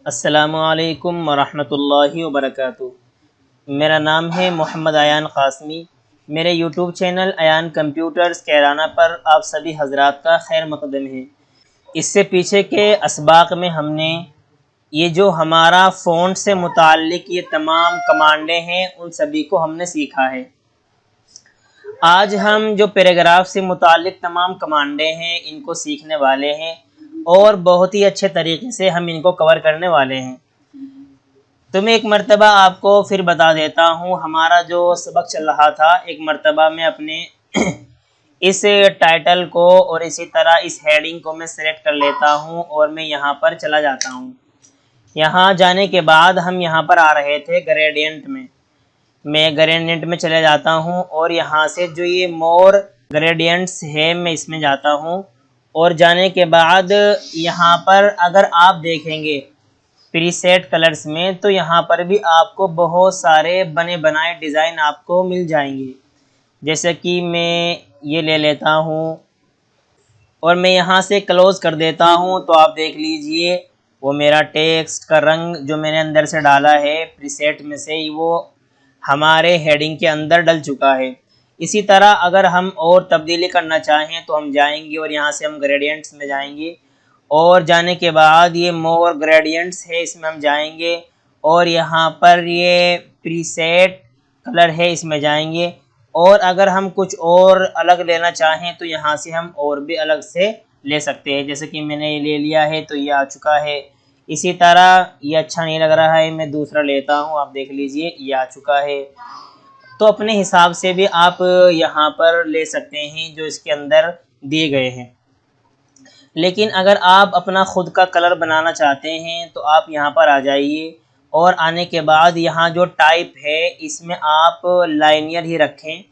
अस्सलामुअलैकुम वरहमतुल्लाहि वबरकातुहू। मेरा नाम है मोहम्मद अयान क़ासमी। मेरे YouTube channel Ayan computers Kairana पर आप सभी हजरात का खैर मक़दम है। इससे पीछे के असबाक़ में हमने ये जो हमारा फ़ॉन्ट से मुताल्लिक़ ये तमाम कमांडें हैं उन सभी को हमने सीखा है। आज हम जो पैराग्राफ से मुताल्लिक़ तमाम कमांडें हैं इनको सीखने वाले हैं और बहुत ही अच्छे तरीके से हम इनको कवर करने वाले हैं। तो मैं एक मर्तबा आपको फिर बता देता हूँ हमारा जो सबक चल रहा था। एक मर्तबा मैं अपने इस टाइटल को और इसी तरह इस हेडिंग को मैं सेलेक्ट कर लेता हूँ और मैं यहाँ पर चला जाता हूँ। यहाँ जाने के बाद हम यहाँ पर आ रहे थे ग्रेडियंट में। मैं ग्रेडियंट में चले जाता हूँ और यहाँ से जो ये मोर ग्रेडियंट्स है मैं इसमें जाता हूँ और जाने के बाद यहाँ पर अगर आप देखेंगे प्रीसेट कलर्स में तो यहाँ पर भी आपको बहुत सारे बने बनाए डिज़ाइन आपको मिल जाएंगे। जैसे कि मैं ये ले लेता हूँ और मैं यहाँ से क्लोज़ कर देता हूँ तो आप देख लीजिए वो मेरा टेक्स्ट का रंग जो मैंने अंदर से डाला है प्रीसेट में से ही वो हमारे हेडिंग के अंदर डल चुका है। इसी तरह अगर हम और तब्दीली करना चाहें तो हम जाएंगे और यहाँ से हम ग्रेडियंट्स में जाएंगे और जाने के बाद ये मोर ग्रेडियंट्स है इसमें हम जाएंगे और यहाँ पर ये प्रीसेट कलर है इसमें जाएंगे और अगर हम कुछ और अलग लेना चाहें तो यहाँ से हम और भी अलग से ले सकते हैं। जैसे कि मैंने ये ले लिया है तो ये आ चुका है। इसी तरह ये अच्छा नहीं लग रहा है मैं दूसरा लेता हूँ, आप देख लीजिए ये आ चुका है। तो अपने हिसाब से भी आप यहाँ पर ले सकते हैं जो इसके अंदर दिए गए हैं। लेकिन अगर आप अपना ख़ुद का कलर बनाना चाहते हैं तो आप यहाँ पर आ जाइए और आने के बाद यहाँ जो टाइप है इसमें आप लाइनियर ही रखें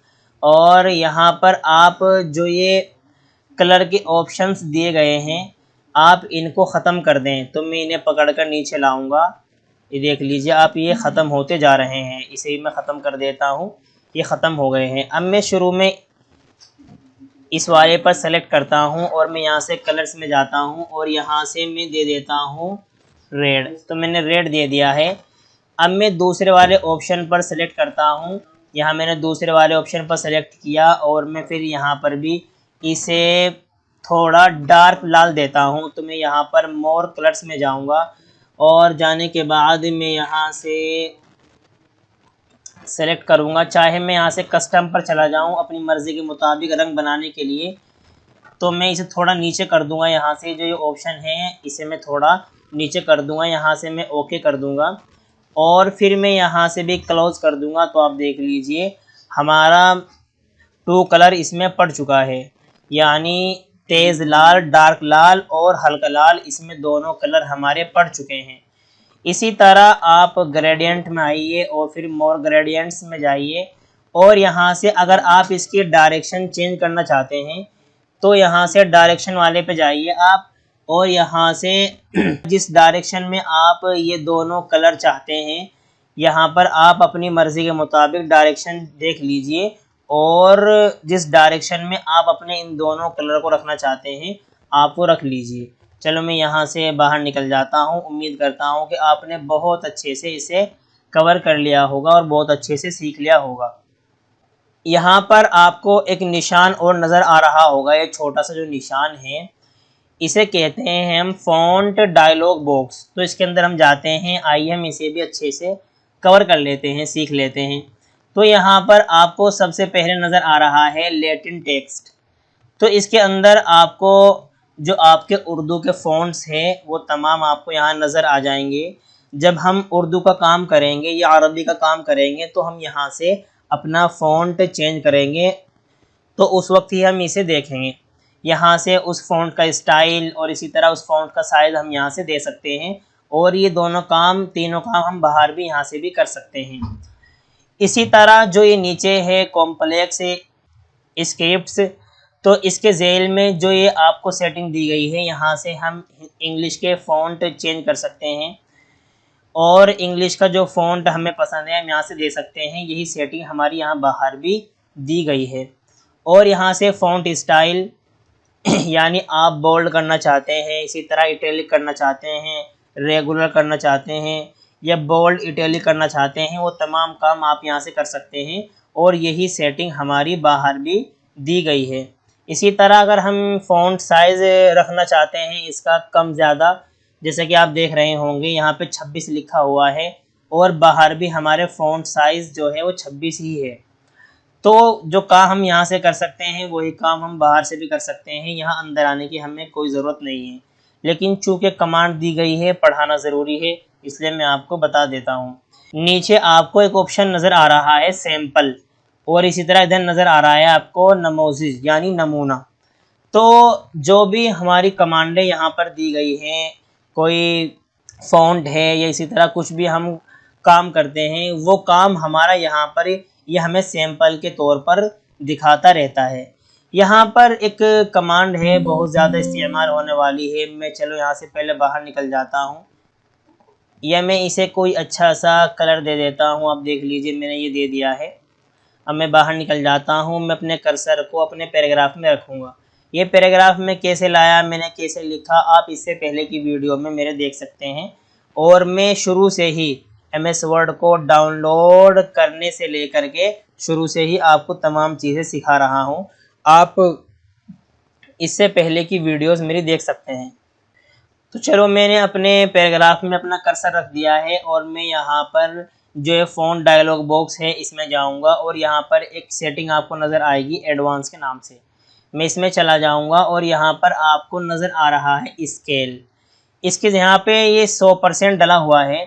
और यहाँ पर आप जो ये कलर के ऑप्शंस दिए गए हैं आप इनको ख़त्म कर दें। तो मैं इन्हें पकड़कर नीचे लाऊंगा, ये देख लीजिए आप ये ख़त्म होते जा रहे हैं। इसे मैं ख़त्म कर देता हूँ, ये ख़त्म हो गए हैं। अब मैं शुरू में इस वाले पर सेलेक्ट करता हूँ और मैं यहाँ से कलर्स में जाता हूँ और यहाँ से मैं दे देता हूँ रेड। तो मैंने रेड दे दिया है। अब मैं दूसरे वाले ऑप्शन पर सेलेक्ट करता हूँ, यहाँ मैंने दूसरे वाले ऑप्शन पर सेलेक्ट किया और मैं फिर यहाँ पर भी इसे थोड़ा डार्क लाल देता हूँ। तो मैं यहाँ पर मोर कलर्स में जाऊँगा और जाने के बाद मैं यहाँ से सेलेक्ट करूँगा, चाहे मैं यहाँ से कस्टम पर चला जाऊँ अपनी मर्ज़ी के मुताबिक रंग बनाने के लिए। तो मैं इसे थोड़ा नीचे कर दूँगा, यहाँ से जो ये ऑप्शन है इसे मैं थोड़ा नीचे कर दूँगा, यहाँ से मैं ओके कर दूँगा और फिर मैं यहाँ से भी क्लोज़ कर दूँगा। तो आप देख लीजिए हमारा 2 कलर इसमें पड़ चुका है, यानी तेज़ लाल, डार्क लाल और हल्का लाल, इसमें दोनों कलर हमारे पड़ चुके हैं। इसी तरह आप ग्रेडियंट में आइए और फिर मोर ग्रेडियंट्स में जाइए और यहाँ से अगर आप इसकी डायरेक्शन चेंज करना चाहते हैं तो यहाँ से डायरेक्शन वाले पे जाइए आप और यहाँ से जिस डायरेक्शन में आप ये दोनों कलर चाहते हैं यहाँ पर आप अपनी मर्ज़ी के मुताबिक डायरेक्शन देख लीजिए और जिस डायरेक्शन में आप अपने इन दोनों कलर को रखना चाहते हैं आप वो रख लीजिए। चलो मैं यहाँ से बाहर निकल जाता हूँ। उम्मीद करता हूँ कि आपने बहुत अच्छे से इसे कवर कर लिया होगा और बहुत अच्छे से सीख लिया होगा। यहाँ पर आपको एक निशान और नज़र आ रहा होगा, ये छोटा सा जो निशान है इसे कहते हैं हम फ़ॉन्ट डायलॉग बॉक्स। तो इसके अंदर हम जाते हैं, आइए हम इसे भी अच्छे से कवर कर लेते हैं, सीख लेते हैं। तो यहाँ पर आपको सबसे पहले नज़र आ रहा है लैटिन टेक्स्ट। तो इसके अंदर आपको जो आपके उर्दू के फ़ॉन्ट्स हैं वो तमाम आपको यहाँ नज़र आ जाएंगे। जब हम उर्दू का काम करेंगे या अरबी का काम करेंगे तो हम यहाँ से अपना फ़ॉन्ट चेंज करेंगे तो उस वक्त ही हम इसे देखेंगे। यहाँ से उस फ़ॉन्ट का स्टाइल और इसी तरह उस फ़ॉन्ट का साइज़ हम यहाँ से दे सकते हैं और ये दोनों काम, तीनों काम हम बाहर भी यहाँ से भी कर सकते हैं। इसी तरह जो ये नीचे है कॉम्प्लेक्स स्क्रिप्ट्स, तो इसके ज़ेल में जो ये आपको सेटिंग दी गई है यहाँ से हम इंग्लिश के फ़ॉन्ट चेंज कर सकते हैं और इंग्लिश का जो फ़ॉन्ट हमें पसंद है हम यहाँ से दे सकते हैं। यही सेटिंग हमारी यहाँ बाहर भी दी गई है। और यहाँ से फ़ॉन्ट स्टाइल यानी आप बोल्ड करना चाहते हैं, इसी तरह इटैलिक करना चाहते हैं रेगुलर करना चाहते हैं या बोल्ड इटैलिक करना चाहते हैं, वो तमाम काम आप यहाँ से कर सकते हैं और यही सेटिंग हमारी बाहर भी दी गई है। इसी तरह अगर हम फ़ॉन्ट साइज़ रखना चाहते हैं इसका कम ज़्यादा, जैसे कि आप देख रहे होंगे यहाँ पे 26 लिखा हुआ है और बाहर भी हमारे फ़ॉन्ट साइज़ जो है वो 26 ही है। तो जो काम हम यहाँ से कर सकते हैं वही काम हम बाहर से भी कर सकते हैं, यहाँ अंदर आने की हमें कोई ज़रूरत नहीं है। लेकिन चूँकि कमांड दी गई है, पढ़ाना ज़रूरी है, इसलिए मैं आपको बता देता हूँ। नीचे आपको एक ऑप्शन नज़र आ रहा है सैम्पल, और इसी तरह इधर नज़र आ रहा है आपको नमोजिज यानी नमूना। तो जो भी हमारी कमांडें यहाँ पर दी गई हैं, कोई फ़ॉन्ट है या इसी तरह कुछ भी हम काम करते हैं, वो काम हमारा यहाँ पर ये हमें सैंपल के तौर पर दिखाता रहता है। यहाँ पर एक कमांड है बहुत ज़्यादा इस्तेमाल होने वाली है, मैं चलो यहाँ से पहले बाहर निकल जाता हूँ या मैं इसे कोई अच्छा सा कलर दे देता हूँ। आप देख लीजिए मैंने ये दे दिया है। अब मैं बाहर निकल जाता हूँ, मैं अपने कर्सर को अपने पैराग्राफ में रखूँगा। ये पैराग्राफ में कैसे लाया, मैंने कैसे लिखा, आप इससे पहले की वीडियो में मेरे देख सकते हैं। और मैं शुरू से ही MS वर्ड को डाउनलोड करने से लेकर के शुरू से ही आपको तमाम चीज़ें सिखा रहा हूँ। आप इससे पहले की वीडियोस मेरी देख सकते हैं। तो चलो मैंने अपने पैराग्राफ में अपना कर्सर रख दिया है और मैं यहाँ पर जो है फ़ॉन्ट डायलॉग बॉक्स है इसमें जाऊँगा और यहाँ पर एक सेटिंग आपको नज़र आएगी एडवांस के नाम से, मैं इसमें चला जाऊँगा और यहाँ पर आपको नज़र आ रहा है स्केल। इसके यहाँ पे ये 100% डला हुआ है,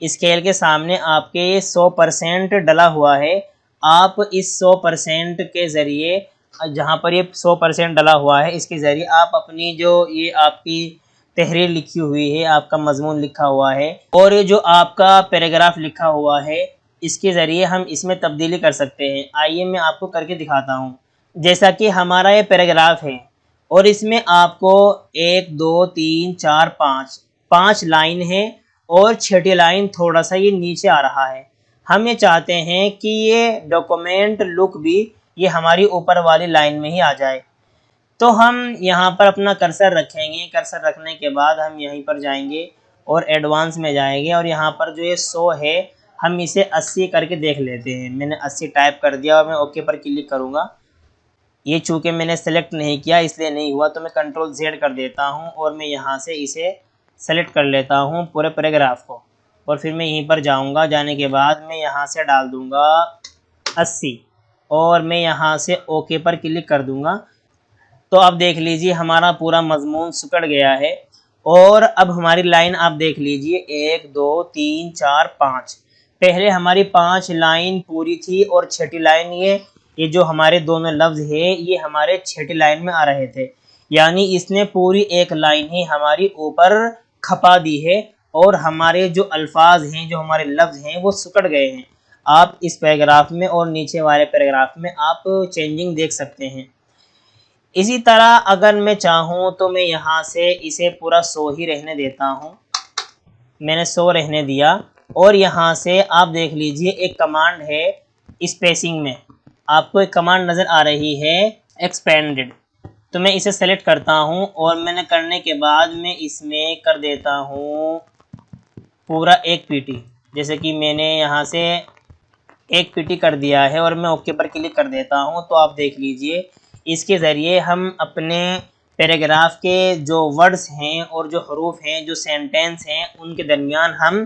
स्केल के सामने आपके ये 100% डला हुआ है। आप इस 100% के ज़रिए, जहाँ पर ये 100% डला हुआ है, इसके ज़रिए आप अपनी जो ये आपकी तहरीर लिखी हुई है, आपका मजमून लिखा हुआ है और ये जो आपका पैराग्राफ लिखा हुआ है, इसके ज़रिए हम इसमें तब्दीली कर सकते हैं। आइए मैं आपको करके दिखाता हूँ। जैसा कि हमारा ये पैराग्राफ है और इसमें आपको 1 2 3 4 5 लाइन है और छठी लाइन थोड़ा सा ये नीचे आ रहा है। हम ये चाहते हैं कि ये डॉक्यूमेंट लुक भी ये हमारी ऊपर वाली लाइन में ही आ जाए। तो हम यहाँ पर अपना कर्सर रखेंगे, कर्सर रखने के बाद हम यहीं पर जाएंगे और एडवांस में जाएंगे और यहाँ पर जो ये 100 है हम इसे 80 करके देख लेते हैं। मैंने 80 टाइप कर दिया और मैं ओके पर क्लिक करूँगा। ये चूँकि मैंने सेलेक्ट नहीं किया इसलिए नहीं हुआ, तो मैं Ctrl Z कर देता हूँ और मैं यहाँ से इसे सेलेक्ट कर लेता हूँ पूरे पैराग्राफ को और फिर मैं यहीं पर जाऊँगा। जाने के बाद मैं यहाँ से डाल दूँगा 80 और मैं यहाँ से ओके पर क्लिक कर दूँगा। तो अब देख लीजिए हमारा पूरा मजमून सिकुड़ गया है और अब हमारी लाइन आप देख लीजिए 1 2 3 4 5। पहले हमारी 5 लाइन पूरी थी और छठी लाइन ये जो हमारे दोनों लफ्ज़ है ये हमारे छठी लाइन में आ रहे थे, यानी इसने पूरी एक लाइन ही हमारी ऊपर खपा दी है और हमारे जो अल्फाज हैं, जो हमारे लफ्ज़ हैं वो सिकुड़ गए हैं। आप इस पैराग्राफ में और नीचे वाले पैराग्राफ में आप चेंजिंग देख सकते हैं। इसी तरह अगर मैं चाहूँ तो मैं यहाँ से इसे पूरा 100 ही रहने देता हूँ। मैंने 100 रहने दिया और यहाँ से आप देख लीजिए एक कमांड है स्पेसिंग में, आपको एक कमांड नज़र आ रही है एक्सपेंडेड। तो मैं इसे सेलेक्ट करता हूँ और मैंने करने के बाद मैं इसमें कर देता हूँ पूरा 1 PT। जैसे कि मैंने यहाँ से 1 PT कर दिया है और मैं ओके पर क्लिक कर देता हूँ। तो आप देख लीजिए इसके ज़रिए हम अपने पैराग्राफ के जो वर्ड्स हैं और जो हरूफ हैं, जो सेंटेंस हैं, उनके दरमियान हम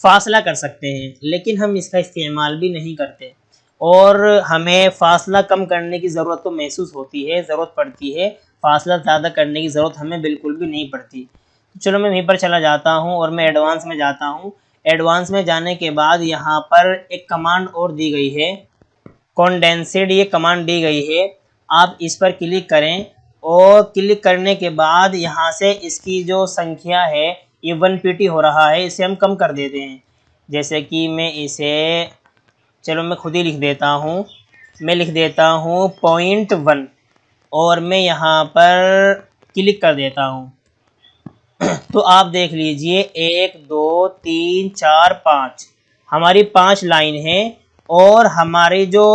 फ़ासला कर सकते हैं, लेकिन हम इसका इस्तेमाल भी नहीं करते और हमें फ़ासला कम करने की ज़रूरत तो महसूस होती है, ज़रूरत पड़ती है, फ़ासला ज़्यादा करने की ज़रूरत हमें बिल्कुल भी नहीं पड़ती। तो चलो मैं वहीं पर चला जाता हूँ और मैं एडवांस में जाता हूँ। एडवांस में जाने के बाद यहाँ पर एक कमांड और दी गई है कंडेंसेड, ये कमांड दी गई है। आप इस पर क्लिक करें और क्लिक करने के बाद यहाँ से इसकी जो संख्या है ये 1 PT हो रहा है, इसे हम कम कर देते हैं। जैसे कि मैं इसे, चलो मैं खुद ही लिख देता हूँ, मैं लिख देता हूँ 0.1 और मैं यहाँ पर क्लिक कर देता हूँ। तो आप देख लीजिए 1 2 3 4 5 हमारी 5 लाइन है और हमारी जो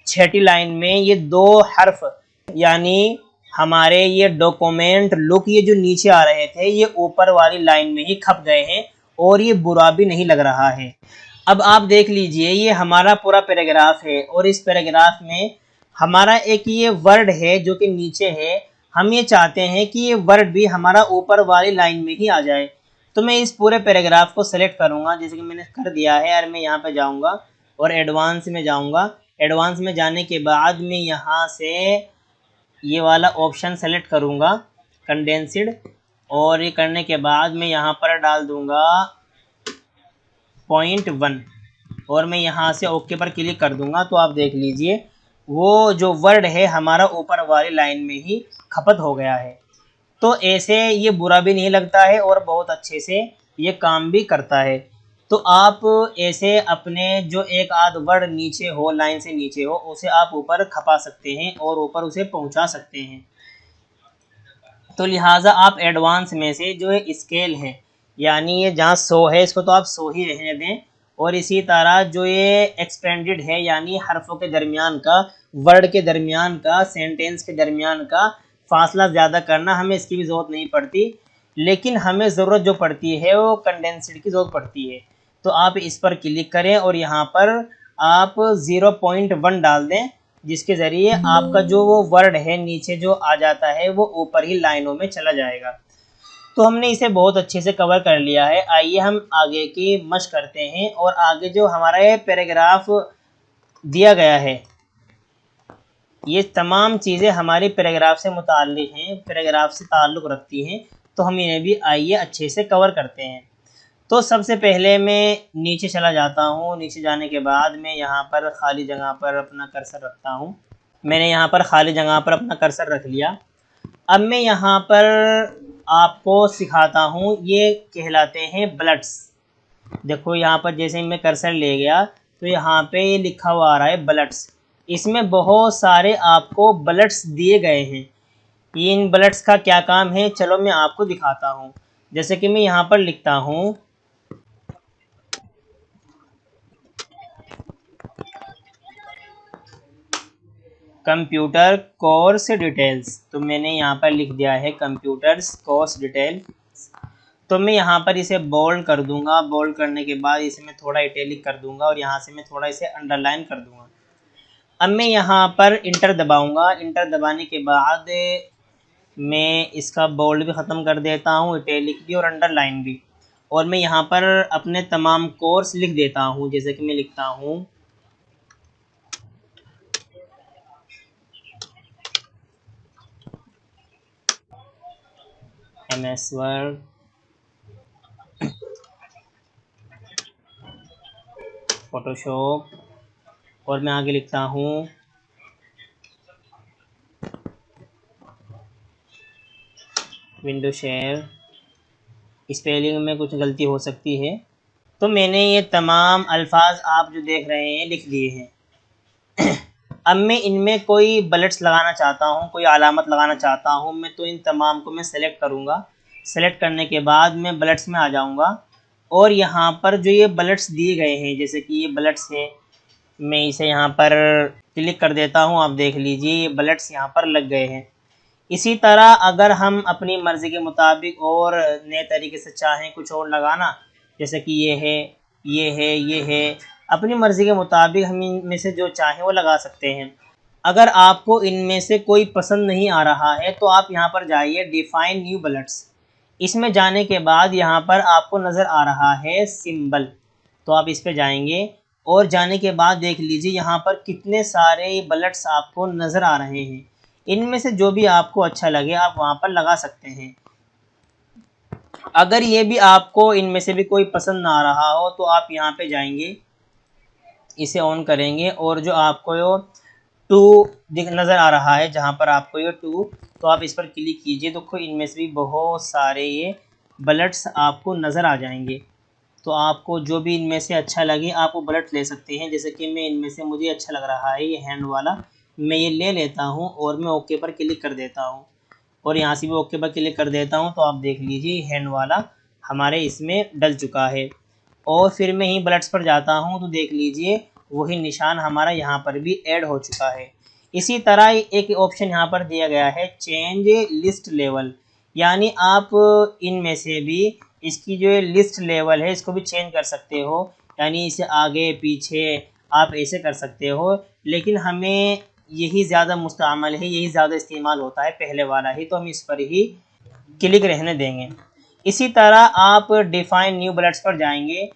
छठी लाइन में ये 2 हर्फ यानी हमारे ये डॉक्यूमेंट लुक ये जो नीचे आ रहे थे ये ऊपर वाली लाइन में ही खप गए हैं और ये बुरा भी नहीं लग रहा है। अब आप देख लीजिए ये हमारा पूरा पैराग्राफ है और इस पैराग्राफ में हमारा एक ये वर्ड है जो कि नीचे है। हम ये चाहते हैं कि ये वर्ड भी हमारा ऊपर वाली लाइन में ही आ जाए। तो मैं इस पूरे पैराग्राफ को सेलेक्ट करूँगा, जैसे कि मैंने कर दिया है। और मैं यहाँ पे जाऊँगा और एडवांस में जाऊँगा। एडवांस में जाने के बाद मैं यहाँ से ये वाला ऑप्शन सेलेक्ट करूँगा कंडेंस्ड, और ये करने के बाद मैं यहाँ पर डाल दूँगा 0.1 और मैं यहाँ से ओके पर क्लिक कर दूँगा। तो आप देख लीजिए वो जो वर्ड है हमारा ऊपर वाली लाइन में ही खपत हो गया है। तो ऐसे ये बुरा भी नहीं लगता है और बहुत अच्छे से ये काम भी करता है। तो आप ऐसे अपने जो एक आध वर्ड नीचे हो, लाइन से नीचे हो, उसे आप ऊपर खपा सकते हैं और ऊपर उसे पहुंचा सकते हैं। तो लिहाजा आप एडवांस में से जो है स्केल है, यानी ये जहाँ 100 है इसको तो आप 100 ही रहने दें। और इसी तरह जो ये एक्सपेंडेड है यानी हरफों के दरमियान का, वर्ड के दरमियान का, सेंटेंस के दरमियान का फासला ज़्यादा करना, हमें इसकी भी ज़रूरत नहीं पड़ती। लेकिन हमें ज़रूरत जो पड़ती है वो कंडेंस्ड की ज़रूरत पड़ती है। तो आप इस पर क्लिक करें और यहाँ पर आप 0.1 डाल दें, जिसके ज़रिए आपका जो वो वर्ड है नीचे जो आ जाता है वो ऊपर ही लाइनों में चला जाएगा। तो हमने इसे बहुत अच्छे से कवर कर लिया है। आइए हम आगे की मशक करते हैं और आगे जो हमारा ये पैराग्राफ दिया गया है ये तमाम चीज़ें हमारे पैराग्राफ से मुताल्लिक़ हैं, पैराग्राफ से ताल्लुक़ रखती हैं। तो हम इन्हें भी आइए अच्छे से कवर करते हैं। तो सबसे पहले मैं नीचे चला जाता हूँ। नीचे जाने के बाद मैं यहाँ पर खाली जगह पर अपना कर्सर रखता हूँ। मैंने यहाँ पर खाली जगह पर अपना कर्सर रख लिया। अब मैं यहाँ पर आपको सिखाता हूँ, ये कहलाते हैं बुलेट्स। देखो यहाँ पर जैसे मैं कर्सर ले गया तो यहाँ पे ये लिखा हुआ आ रहा है बुलेट्स। इसमें बहुत सारे आपको बुलेट्स दिए गए हैं। इन बुलेट्स का क्या काम है चलो मैं आपको दिखाता हूँ। जैसे कि मैं यहाँ पर लिखता हूँ कंप्यूटर कोर्स डिटेल्स, तो मैंने यहाँ पर लिख दिया है कंप्यूटर्स कोर्स डिटेल्स। तो मैं यहाँ पर इसे बोल्ड कर दूंगा। बोल्ड करने के बाद इसे मैं थोड़ा इटैलिक कर दूंगा और यहाँ से मैं थोड़ा इसे अंडरलाइन कर दूंगा। अब मैं यहाँ पर इंटर दबाऊंगा। इंटर दबाने के बाद मैं इसका बोल्ड भी ख़त्म कर देता हूँ, इटैलिक भी और अंडरलाइन भी। और मैं यहाँ पर अपने तमाम कोर्स लिख देता हूँ। जैसे कि मैं लिखता हूँ MS वर्ड, फोटोशॉप, और मैं आगे लिखता हूँ विंडो शेयर। स्पेलिंग में कुछ गलती हो सकती है। तो मैंने ये तमाम अल्फाज आप जो देख रहे हैं लिख दिए हैं। अब मैं इनमें कोई बुलेट्स लगाना चाहता हूँ, कोई अलामत लगाना चाहता हूँ मैं, तो इन तमाम को मैं सेलेक्ट करूँगा। सेलेक्ट करने के बाद मैं बुलेट्स में आ जाऊँगा और यहाँ पर जो ये बुलेट्स दिए गए हैं, जैसे कि ये बुलेट्स है, मैं इसे यहाँ पर क्लिक कर देता हूँ। आप देख लीजिए ये बुलेट्स यहाँ पर लग गए हैं। इसी तरह अगर हम अपनी मर्ज़ी के मुताबिक और नए तरीके से चाहें कुछ और लगाना, जैसे कि ये है, ये है, ये है, अपनी मर्ज़ी के मुताबिक हम इनमें से जो चाहें वो लगा सकते हैं। अगर आपको इनमें से कोई पसंद नहीं आ रहा है तो आप यहाँ पर जाइए डिफ़ाइन न्यू बुलेट्स। इसमें जाने के बाद यहाँ पर आपको नज़र आ रहा है सिंबल, तो आप इस पे जाएंगे और जाने के बाद देख लीजिए यहाँ पर कितने सारे बुलेट्स आपको नज़र आ रहे हैं। इनमें से जो भी आपको अच्छा लगे आप वहाँ पर लगा सकते हैं। अगर ये भी आपको इनमें से भी कोई पसंद ना आ रहा हो तो आप यहाँ पे जाएंगे, इसे ऑन करेंगे और जो आपको यो 2 दिख नज़र आ रहा है, जहाँ पर आपको ये 2, तो आप इस पर क्लिक कीजिए तो इनमें से भी बहुत सारे ये बुलेट्स आपको नज़र आ जाएंगे। तो आपको जो भी इनमें से अच्छा लगे आप वो बुलेट ले सकते हैं। जैसे कि मैं इनमें से मुझे अच्छा लग रहा है ये हैंड वाला, मैं ये ले लेता हूँ और मैं ओके पर क्लिक कर देता हूँ और यहाँ से भी ओके पर क्लिक कर देता हूँ। तो आप देख लीजिए हैंड वाला हमारे इसमें डल चुका है। और फिर मैं ही बुलेट्स पर जाता हूँ तो देख लीजिए वही निशान हमारा यहाँ पर भी ऐड हो चुका है। इसी तरह एक ऑप्शन यहाँ पर दिया गया है चेंज लिस्ट लेवल, यानी आप इनमें से भी इसकी जो लिस्ट लेवल है इसको भी चेंज कर सकते हो, यानी इसे आगे पीछे आप ऐसे कर सकते हो, लेकिन हमें यही ज़्यादा मुस्तअमल है, यही ज़्यादा इस्तेमाल होता है पहले वाला ही, तो हम इस पर ही क्लिक रहने देंगे। इसी तरह आप डिफाइन न्यू बुलेट्स पर जाएंगे,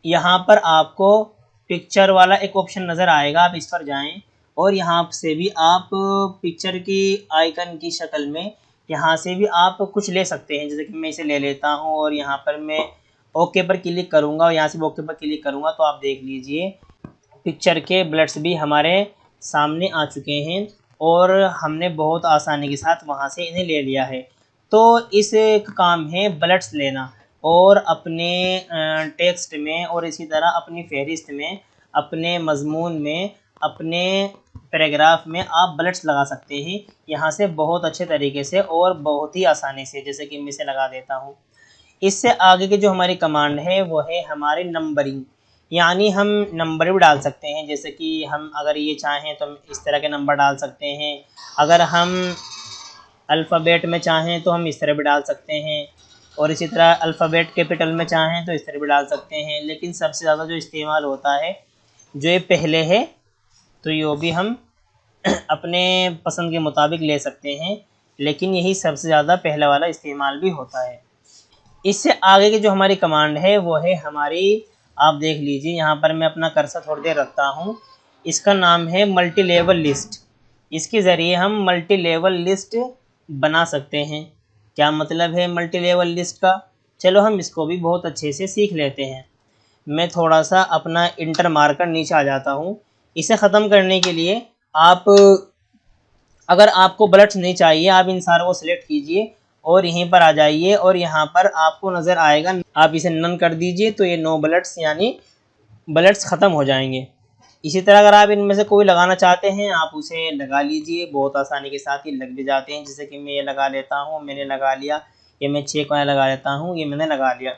यहाँ पर आपको पिक्चर वाला एक ऑप्शन नज़र आएगा, आप इस पर जाएं और यहाँ से भी आप पिक्चर की आइकन की शक्ल में यहाँ से भी आप कुछ ले सकते हैं। जैसे कि मैं इसे ले लेता हूँ और यहाँ पर मैं ओके पर क्लिक करूँगा और यहाँ से भी ओके पर क्लिक करूँगा, तो आप देख लीजिए पिक्चर के बुलेट्स भी हमारे सामने आ चुके हैं और हमने बहुत आसानी के साथ वहाँ से इन्हें ले लिया है। तो इस काम है बुलेट्स लेना, और अपने टेक्स्ट में और इसी तरह अपनी फहरिस्त में, अपने मजमून में, अपने पैराग्राफ में आप बुलेट्स लगा सकते हैं यहाँ से बहुत अच्छे तरीके से और बहुत ही आसानी से। जैसे कि मैं इसे लगा देता हूँ। इससे आगे की जो हमारी कमांड है वो है हमारी नंबरिंग, यानी हम नंबर भी डाल सकते हैं। जैसे कि हम अगर ये चाहें तो हम इस तरह के नंबर डाल सकते हैं, अगर हम अल्फ़ाबेट में चाहें तो हम इस तरह भी डाल सकते हैं, और इसी तरह अल्फ़ाबेट कैपिटल में चाहें तो इस तरह भी डाल सकते हैं। लेकिन सबसे ज़्यादा जो इस्तेमाल होता है जो ये पहले है, तो ये भी हम अपने पसंद के मुताबिक ले सकते हैं, लेकिन यही सबसे ज़्यादा पहला वाला इस्तेमाल भी होता है। इससे आगे की जो हमारी कमांड है वो है हमारी, आप देख लीजिए यहाँ पर मैं अपना कर्सर थोड़ी देर रखता हूँ, इसका नाम है मल्टी लेवल लिस्ट। इसके ज़रिए हम मल्टी लेवल लिस्ट बना सकते हैं। क्या मतलब है मल्टी लेवल लिस्ट का? चलो हम इसको भी बहुत अच्छे से सीख लेते हैं। मैं थोड़ा सा अपना इंटर मार्कर नीचे आ जाता हूँ। इसे ख़त्म करने के लिए आप, अगर आपको बुलेट्स नहीं चाहिए, आप इन सारों को सिलेक्ट कीजिए और यहीं पर आ जाइए और यहाँ पर आपको नज़र आएगा, आप इसे नन कर दीजिए तो ये नो बुलेट्स यानी बुलेट्स ख़त्म हो जाएंगे। इसी तरह अगर आप इनमें से कोई लगाना चाहते हैं आप उसे लगा लीजिए, बहुत आसानी के साथ ही लग भी जाते हैं। जैसे कि मैं ये लगा लेता हूँ, मैंने लगा लिया। ये मैं चेक वाला लगा लेता हूँ, ये मैंने लगा लिया।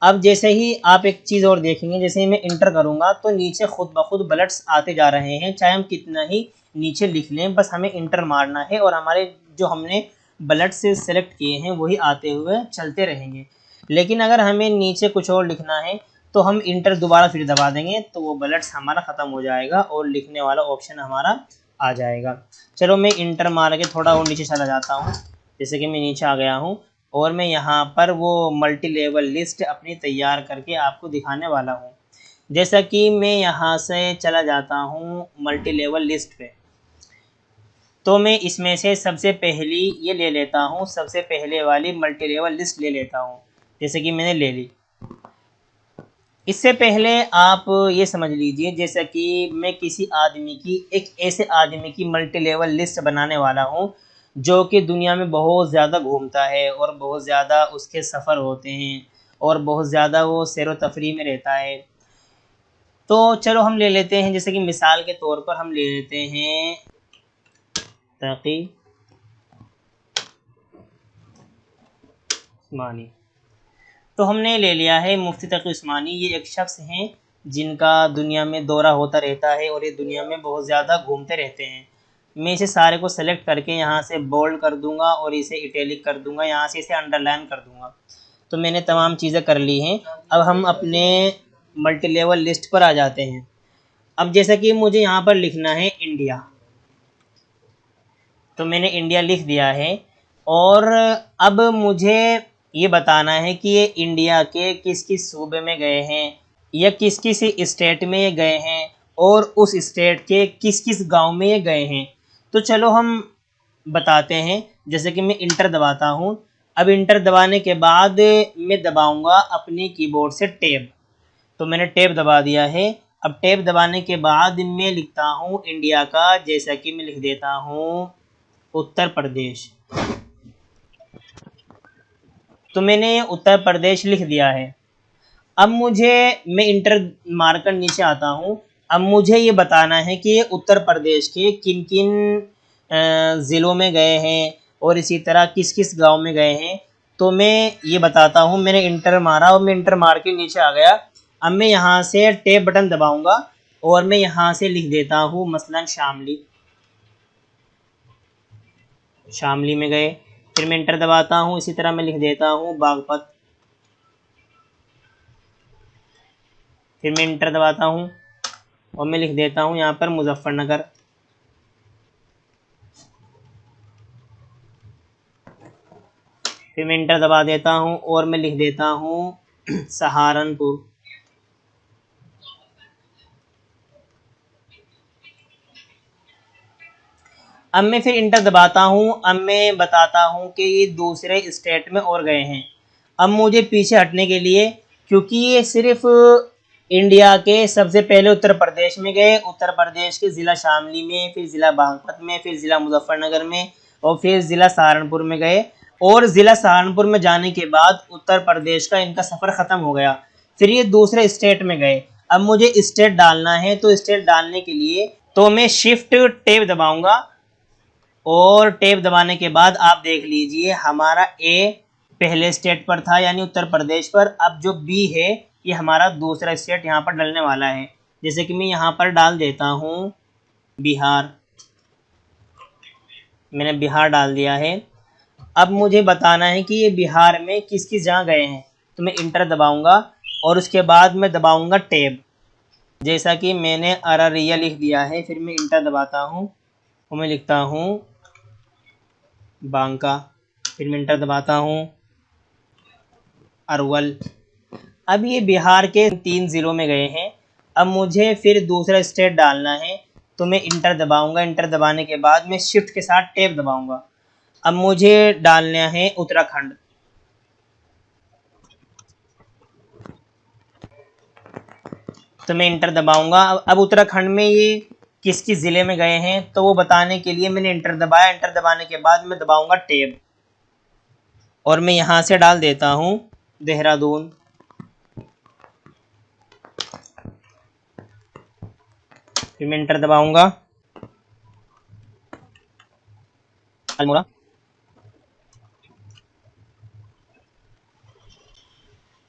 अब जैसे ही आप एक चीज़ और देखेंगे, जैसे ही मैं इंटर करूँगा तो नीचे खुद ब खुद बुलेट्स आते जा रहे हैं, चाहे हम कितना ही नीचे लिख लें, बस हमें इंटर मारना है और हमारे जो हमने बुलेट्स से सेलेक्ट किए हैं वही आते हुए चलते रहेंगे। लेकिन अगर हमें नीचे कुछ और लिखना है तो हम इंटर दोबारा फिर दबा देंगे तो वो बुलेट्स हमारा ख़त्म हो जाएगा और लिखने वाला ऑप्शन हमारा आ जाएगा। चलो मैं इंटर मार के थोड़ा और नीचे चला जाता हूँ। जैसे कि मैं नीचे आ गया हूँ और मैं यहाँ पर वो मल्टी लेवल लिस्ट अपनी तैयार करके आपको दिखाने वाला हूँ। जैसा कि मैं यहाँ से चला जाता हूँ मल्टी लेवल लिस्ट पे, तो मैं इसमें से सबसे पहली ये ले लेता हूँ, सबसे पहले वाली मल्टी लेवल लिस्ट ले लेता हूँ। जैसे कि मैंने ले ली। इससे पहले आप ये समझ लीजिए, जैसा कि मैं किसी आदमी की, एक ऐसे आदमी की मल्टी लेवल लिस्ट बनाने वाला हूँ जो कि दुनिया में बहुत ज़्यादा घूमता है और बहुत ज़्यादा उसके सफ़र होते हैं और बहुत ज़्यादा वो सैर व तफरीह में रहता है। तो चलो हम ले लेते हैं, जैसे कि मिसाल के तौर पर हम ले लेते हैं तकी उस्मानी। तो हमने ले लिया है मुफ्ती तकी उस्मानी। ये एक शख्स हैं जिनका दुनिया में दौरा होता रहता है और ये दुनिया में बहुत ज़्यादा घूमते रहते हैं। मैं इसे सारे को सेलेक्ट करके यहाँ से बोल्ड कर दूँगा और इसे इटैलिक कर दूँगा, यहाँ से इसे अंडरलाइन कर दूँगा। तो मैंने तमाम चीज़ें कर ली हैं। अब हम अपने मल्टी लेवल लिस्ट पर आ जाते हैं। अब जैसा कि मुझे यहाँ पर लिखना है इंडिया, तो मैंने इंडिया लिख दिया है और अब मुझे ये बताना है कि ये इंडिया के किस किस सूबे में गए हैं या किस किस स्टेट में ये गए हैं और उस स्टेट के किस किस गांव में ये गए हैं। तो चलो हम बताते हैं। जैसे कि मैं इंटर दबाता हूँ। अब इंटर दबाने के बाद मैं दबाऊँगा अपनी कीबोर्ड से टैब, तो मैंने टैब दबा दिया है। अब टैब दबाने के बाद मैं लिखता हूँ इंडिया का, जैसा कि मैं लिख देता हूँ उत्तर प्रदेश। तो मैंने उत्तर प्रदेश लिख दिया है। अब मैं इंटर मारकर नीचे आता हूँ। अब मुझे ये बताना है कि ये उत्तर प्रदेश के किन किन ज़िलों में गए हैं और इसी तरह किस किस गांव में गए हैं। तो मैं ये बताता हूँ। मैंने इंटर मारा और मैं इंटर मार के नीचे आ गया। अब मैं यहाँ से टैब बटन दबाऊँगा और मैं यहाँ से लिख देता हूँ मसलन शामली। शामली में गए। फिर मैं इंटर दबाता हूँ, इसी तरह मैं लिख देता हूँ बागपत। फिर मैं इंटर दबाता हूँ और मैं लिख देता हूँ यहाँ पर मुजफ्फरनगर। फिर मैं इंटर दबा देता हूँ और मैं लिख देता हूँ सहारनपुर। अब मैं फिर इंटर दबाता हूँ। अब मैं बताता हूँ कि ये दूसरे स्टेट में और गए हैं। अब मुझे पीछे हटने के लिए, क्योंकि ये सिर्फ इंडिया के सबसे पहले उत्तर प्रदेश में गए, उत्तर प्रदेश के ज़िला शामली में, फिर ज़िला बागपत में, फिर ज़िला मुजफ्फरनगर में और फिर ज़िला सहारनपुर में गए। और ज़िला सहारनपुर में जाने के बाद उत्तर प्रदेश का इनका सफ़र ख़त्म हो गया। फिर ये दूसरे स्टेट में गए। अब मुझे स्टेट डालना है, तो स्टेट डालने के लिए तो मैं शिफ्ट टेब दबाऊँगा और टेप दबाने के बाद आप देख लीजिए हमारा ए पहले स्टेट पर था यानी उत्तर प्रदेश पर। अब जो बी है ये हमारा दूसरा स्टेट यहाँ पर डलने वाला है। जैसे कि मैं यहाँ पर डाल देता हूँ बिहार। मैंने बिहार डाल दिया है। अब मुझे बताना है कि ये बिहार में किस किस जगह गए हैं, तो मैं इंटर दबाऊँगा और उसके बाद मैं दबाऊँगा टेब। जैसा कि मैंने अररिया लिख दिया है, फिर मैं इंटर दबाता हूँ और मैं लिखता हूँ बांका। फिर मैं इंटर दबाता हूँ अरवल। अब ये बिहार के 3 ज़िलों में गए हैं। अब मुझे फिर दूसरा स्टेट डालना है, तो मैं इंटर दबाऊँगा। इंटर दबाने के बाद मैं शिफ्ट के साथ टेप दबाऊँगा। अब मुझे डालना है उत्तराखंड। तो मैं इंटर दबाऊँगा। अब उत्तराखंड में ये किस किस ज़िले में गए हैं तो वो बताने के लिए मैंने इंटर दबाया। इंटर दबाने के बाद मैं दबाऊँगा टेप और मैं यहाँ से डाल देता हूँ देहरादून। फिर मैं इंटर दबाऊँगा अल्मोड़ा।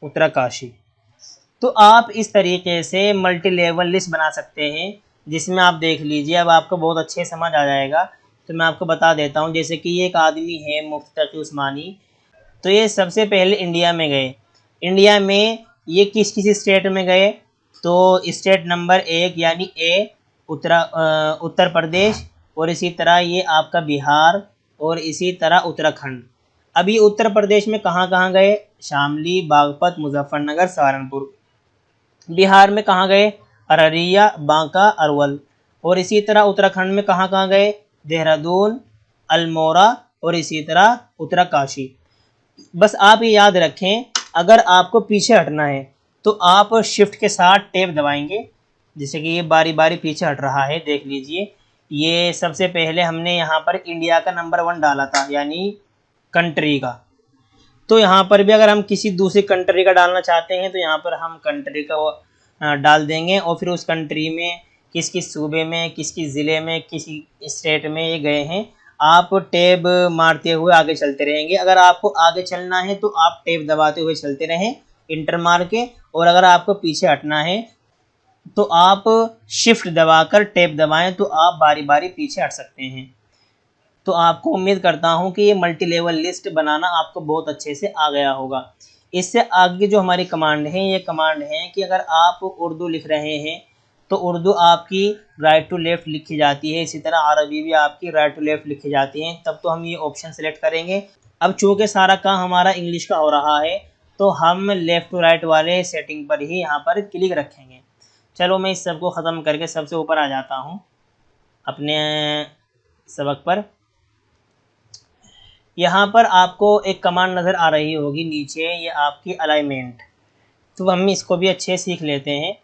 उत्तरकाशी। तो आप इस तरीके से मल्टी लेवल लिस्ट बना सकते हैं, जिसमें आप देख लीजिए अब आपको बहुत अच्छे समझ आ जाएगा। तो मैं आपको बता देता हूँ, जैसे कि ये एक आदमी है मुफ्ती तकी उस्मानी। तो ये सबसे पहले इंडिया में गए। इंडिया में ये किस किस स्टेट में गए, तो स्टेट नंबर 1 यानी ए उत्तर प्रदेश, और इसी तरह ये आपका बिहार, और इसी तरह उत्तराखंड। अब ये उत्तर प्रदेश में कहाँ कहाँ गए, शामली, बागपत, मुजफ्फरनगर, सहारनपुर। बिहार में कहाँ गए, अररिया, बांका, अरवल। और इसी तरह उत्तराखंड में कहाँ कहाँ गए, देहरादून, अल्मोड़ा और इसी तरह उत्तरकाशी। बस आप ये याद रखें, अगर आपको पीछे हटना है तो आप शिफ्ट के साथ टेप दबाएंगे। जैसे कि ये बारी बारी पीछे हट रहा है, देख लीजिए। ये सबसे पहले हमने यहाँ पर इंडिया का नंबर 1 डाला था यानी कंट्री का। तो यहाँ पर भी अगर हम किसी दूसरी कंट्री का डालना चाहते हैं तो यहाँ पर हम कंट्री का डाल देंगे और फिर उस कंट्री में किस किस सूबे में, किस किस ज़िले में, किसी स्टेट में ये गए हैं। आप टेब मारते हुए आगे चलते रहेंगे। अगर आपको आगे चलना है तो आप टेब दबाते हुए चलते रहें इंटर मार के, और अगर आपको पीछे हटना है तो आप शिफ्ट दबाकर टेप दबाएं तो आप बारी बारी पीछे हट सकते हैं। तो आपको उम्मीद करता हूं कि ये मल्टी लेवल लिस्ट बनाना आपको बहुत अच्छे से आ गया होगा। इससे आगे जो हमारी कमांड है, ये कमांड है कि अगर आप उर्दू लिख रहे हैं तो उर्दू आपकी राइट टू लेफ़्ट लिखी जाती है, इसी तरह अरबी भी आपकी राइट टू लेफ़्ट लिखी जाती हैं। तब तो हम ये ऑप्शन सेलेक्ट करेंगे। अब चूँकि सारा काम हमारा इंग्लिश का हो रहा है तो हम लेफ़्ट टू राइट वाले सेटिंग पर ही यहाँ पर क्लिक रखेंगे। चलो मैं इस सब को ख़त्म करके सबसे ऊपर आ जाता हूँ अपने सबक पर। यहाँ पर आपको एक कमांड नज़र आ रही होगी नीचे, ये आपकी अलाइनमेंट। तो हम इसको भी अच्छे सीख लेते हैं।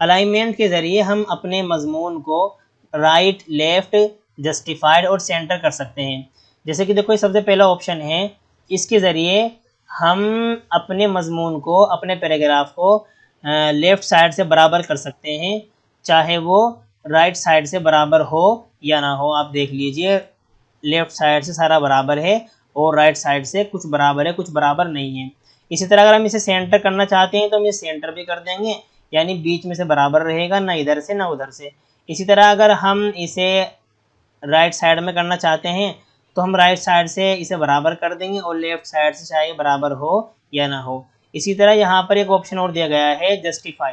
अलाइनमेंट के ज़रिए हम अपने मज़मून को राइट, लेफ़्ट, जस्टिफाइड और सेंटर कर सकते हैं। जैसे कि देखो ये सबसे पहला ऑप्शन है, इसके ज़रिए हम अपने मज़मून को, अपने पैराग्राफ को लेफ़्ट साइड से बराबर कर सकते हैं, चाहे वो राइट साइड से बराबर हो या ना हो। आप देख लीजिए लेफ़्ट साइड से सारा बराबर है और राइट साइड से कुछ बराबर है, कुछ बराबर नहीं है। इसी तरह अगर हम इसे सेंटर करना चाहते हैं तो हम ये सेंटर भी कर देंगे, यानी बीच में से बराबर रहेगा, ना इधर से ना उधर से। इसी तरह अगर हम इसे राइट साइड में करना चाहते हैं तो हम राइट साइड से इसे बराबर कर देंगे और लेफ़्ट साइड से चाहे बराबर हो या ना हो। इसी तरह यहाँ पर एक ऑप्शन और दिया गया है जस्टिफाई,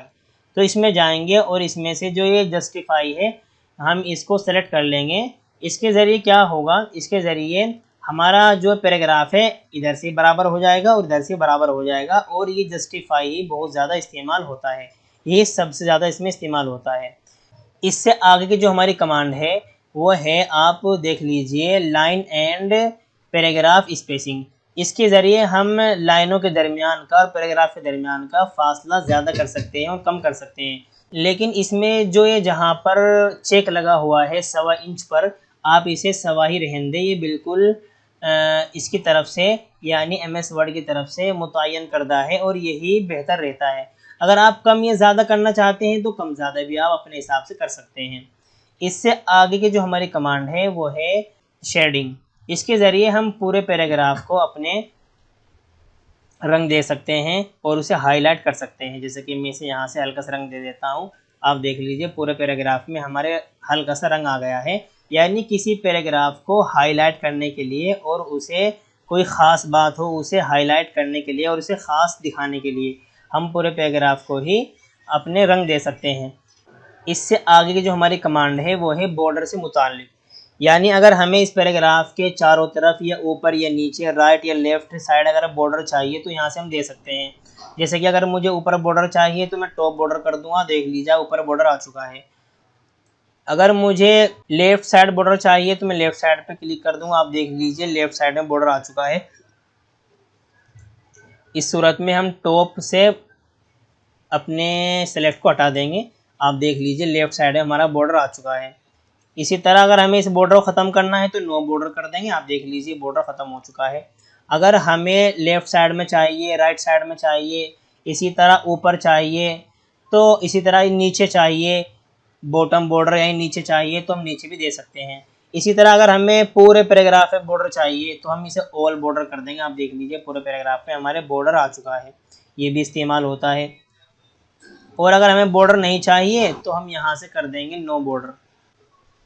तो इसमें जाएंगे और इसमें से जो ये जस्टिफाई है हम इसको सेलेक्ट कर लेंगे। इसके ज़रिए क्या होगा, इसके ज़रिए हमारा जो पैराग्राफ है इधर से बराबर हो जाएगा और इधर से बराबर हो जाएगा। और ये जस्टिफाई ही बहुत ज़्यादा इस्तेमाल होता है, ये सबसे ज़्यादा इसमें इस्तेमाल होता है। इससे आगे की जो हमारी कमांड है वो है, आप देख लीजिए, लाइन एंड पैराग्राफ स्पेसिंग। इसके ज़रिए हम लाइनों के दरमियान का और पैराग्राफ के दरमियान का फासला ज़्यादा कर सकते हैं और कम कर सकते हैं। लेकिन इसमें जो ये जहाँ पर चेक लगा हुआ है 1.25 इंच पर, आप इसे 1.25 ही रहने दें। ये बिल्कुल इसकी तरफ से यानी MS वर्ड की तरफ से मुतय्यन करदा है और यही बेहतर रहता है। अगर आप कम या ज़्यादा करना चाहते हैं तो कम ज़्यादा भी आप अपने हिसाब से कर सकते हैं। इससे आगे की जो हमारी कमांड है वो है शेडिंग। इसके ज़रिए हम पूरे पैराग्राफ को अपने रंग दे सकते हैं और उसे हाईलाइट कर सकते हैं। जैसे कि मैं इसे यहाँ से हल्का सा रंग दे देता हूँ, आप देख लीजिए पूरे पैराग्राफ में हमारे हल्का सा रंग आ गया है। यानी किसी पैराग्राफ को हाईलाइट करने के लिए और उसे कोई ख़ास बात हो उसे हाईलाइट करने के लिए और उसे ख़ास दिखाने के लिए हम पूरे पैराग्राफ को ही अपने रंग दे सकते हैं। इससे आगे की जो हमारी कमांड है वो है बॉर्डर से मुताल्लिक। यानी अगर हमें इस पैराग्राफ के चारों तरफ या ऊपर या नीचे, राइट या लेफ़्ट साइड अगर बॉर्डर चाहिए तो यहाँ से हम दे सकते हैं। जैसे कि अगर मुझे ऊपर बॉर्डर चाहिए तो मैं टॉप बॉर्डर कर दूंगा, देख लीजिए ऊपर बॉर्डर आ चुका है। अगर मुझे लेफ़्ट साइड बॉर्डर चाहिए तो मैं लेफ़्ट साइड पे क्लिक कर दूंगा, आप देख लीजिए लेफ़्ट साइड में बॉर्डर आ चुका है। इस सूरत में हम टॉप से अपने सेलेक्ट को हटा देंगे, आप देख लीजिए लेफ़्ट साइड में हमारा बॉर्डर आ चुका है। इसी तरह अगर हमें इस बॉर्डर को ख़त्म करना है तो नो बॉर्डर कर देंगे, आप देख लीजिए बॉर्डर ख़त्म हो चुका है। अगर हमें लेफ़्ट साइड में चाहिए, राइट साइड में चाहिए, इसी तरह ऊपर चाहिए, तो इसी तरह नीचे चाहिए, बॉटम बॉर्डर यानी नीचे चाहिए तो हम नीचे भी दे सकते हैं। इसी तरह अगर हमें पूरे पैराग्राफ में बॉर्डर चाहिए तो हम इसे ऑल बॉर्डर कर देंगे, आप देख लीजिए पूरे पैराग्राफ में हमारे बॉर्डर आ चुका है, ये भी इस्तेमाल होता है। और अगर हमें बॉर्डर नहीं चाहिए तो हम यहाँ से कर देंगे नो बॉर्डर।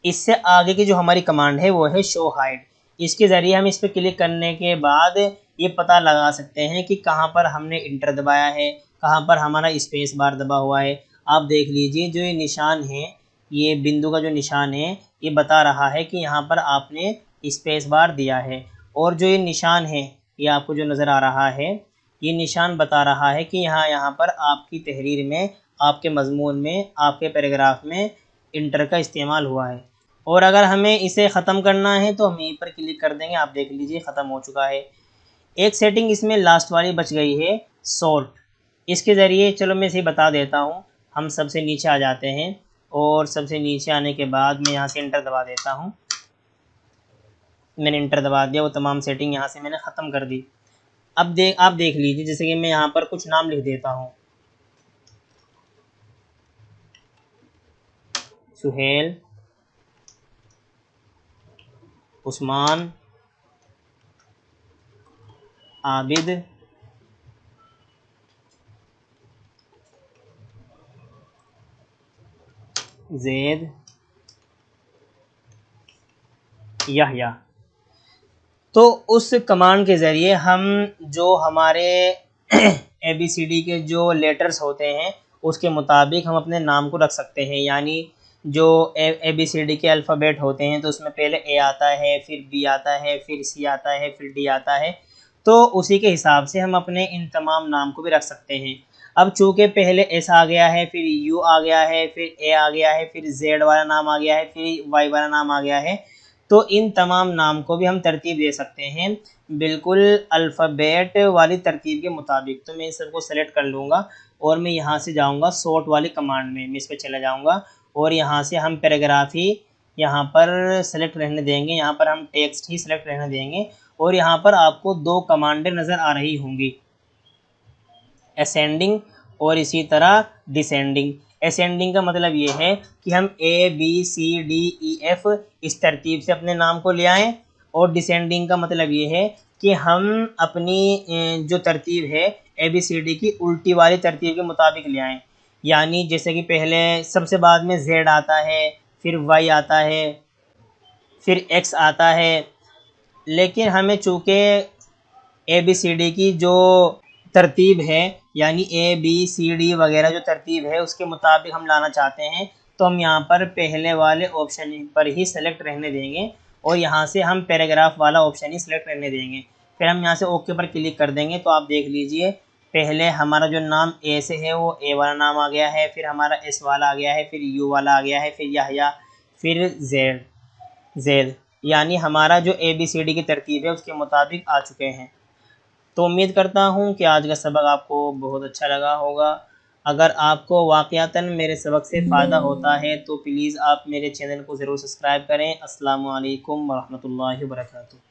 इससे आगे की जो हमारी कमांड है वो है शो हाइड। इसके ज़रिए हम इस पर क्लिक करने के बाद ये पता लगा सकते हैं कि कहाँ पर हमने इंटर दबाया है, कहाँ पर हमारा स्पेस बार दबा हुआ है। आप देख लीजिए जो ये निशान है, ये बिंदु का जो निशान है ये बता रहा है कि यहाँ पर आपने स्पेस बार दिया है। और जो ये निशान है ये आपको जो नज़र आ रहा है, ये निशान बता रहा है कि यहाँ पर आपकी तहरीर में, आपके मजमून में, आपके पैराग्राफ में इंटर का इस्तेमाल हुआ है। और अगर हमें इसे ख़त्म करना है तो हम यहीं पर क्लिक कर देंगे, आप देख लीजिए ख़त्म हो चुका है। एक सेटिंग इसमें लास्ट वाली बच गई है सॉर्ट। इसके ज़रिए चलो मैं इसे बता देता हूँ। हम सबसे नीचे आ जाते हैं और सबसे नीचे आने के बाद मैं यहाँ से इंटर दबा देता हूँ। मैंने इंटर दबा दिया, वो तमाम सेटिंग यहाँ से मैंने ख़त्म कर दी। अब आप देख लीजिए, जैसे कि मैं यहाँ पर कुछ नाम लिख देता हूँ, सुहेल, उस्मान, आबिद, ज़ैद, यहया। तो उस कमांड के ज़रिए हम जो हमारे ABCD के जो लेटर्स होते हैं उसके मुताबिक हम अपने नाम को रख सकते हैं। यानी जो ABCD के अल्फ़ाबेट होते हैं तो उसमें पहले A आता है, फिर B आता है, फिर C आता है, फिर D आता है। तो उसी के हिसाब से हम अपने इन तमाम नाम को भी रख सकते हैं। अब चूँकि पहले S आ गया है, फिर U आ गया है, फिर A आ गया है, फिर Z वाला नाम आ गया है, फिर Y वाला नाम आ गया है, तो इन तमाम नाम को भी हम तरतीब दे सकते हैं बिल्कुल अल्फ़ाबेट वाली तरतीब के मुताबिक। तो मैं इन सबको सेलेक्ट कर लूँगा और मैं यहाँ से जाऊँगा सॉर्ट वाली कमांड में, मैं इस पर चला जाऊँगा और यहाँ से हम पैराग्राफ ही यहाँ पर सेलेक्ट रहने देंगे, यहाँ पर हम टेक्स्ट ही सेलेक्ट रहने देंगे। और यहाँ पर आपको दो कमांडें नज़र आ रही होंगी, असेंडिंग और इसी तरह डिसेंडिंग। असेंडिंग का मतलब ये है कि हम ABCDEF इस तरतीब से अपने नाम को ले आएँ, और डिसेंडिंग का मतलब ये है कि हम अपनी जो तरतीब है ABCD की उल्टी वाली तरतीब के मुताबिक ले आएँ। यानी जैसे कि पहले सबसे बाद में Z आता है, फिर Y आता है, फिर X आता है, लेकिन हमें चूँकि ABCD की जो तरतीब है, यानी ABCD वगैरह जो तरतीब है उसके मुताबिक हम लाना चाहते हैं, तो हम यहाँ पर पहले वाले ऑप्शन पर ही सेलेक्ट रहने देंगे और यहाँ से हम पैराग्राफ वाला ऑप्शन ही सेलेक्ट रहने देंगे। फिर हम यहाँ से ओके पर क्लिक कर देंगे तो आप देख लीजिए पहले हमारा जो नाम ए से है वो ए वाला नाम आ गया है, फिर हमारा एस वाला आ गया है, फिर यू वाला आ गया है, फिर याह्या, फिर जेड, यानी हमारा जो ABCD की तरतीब है उसके मुताबिक आ चुके हैं। तो उम्मीद करता हूँ कि आज का सबक आपको बहुत अच्छा लगा होगा। अगर आपको वाक़यातन मेरे सबक से फ़ायदा होता है तो प्लीज़ आप मेरे चैनल को ज़रूर सब्सक्राइब करें। अस्सलामु अलैकुम व रहमतुल्लाहि व बरकातुहू।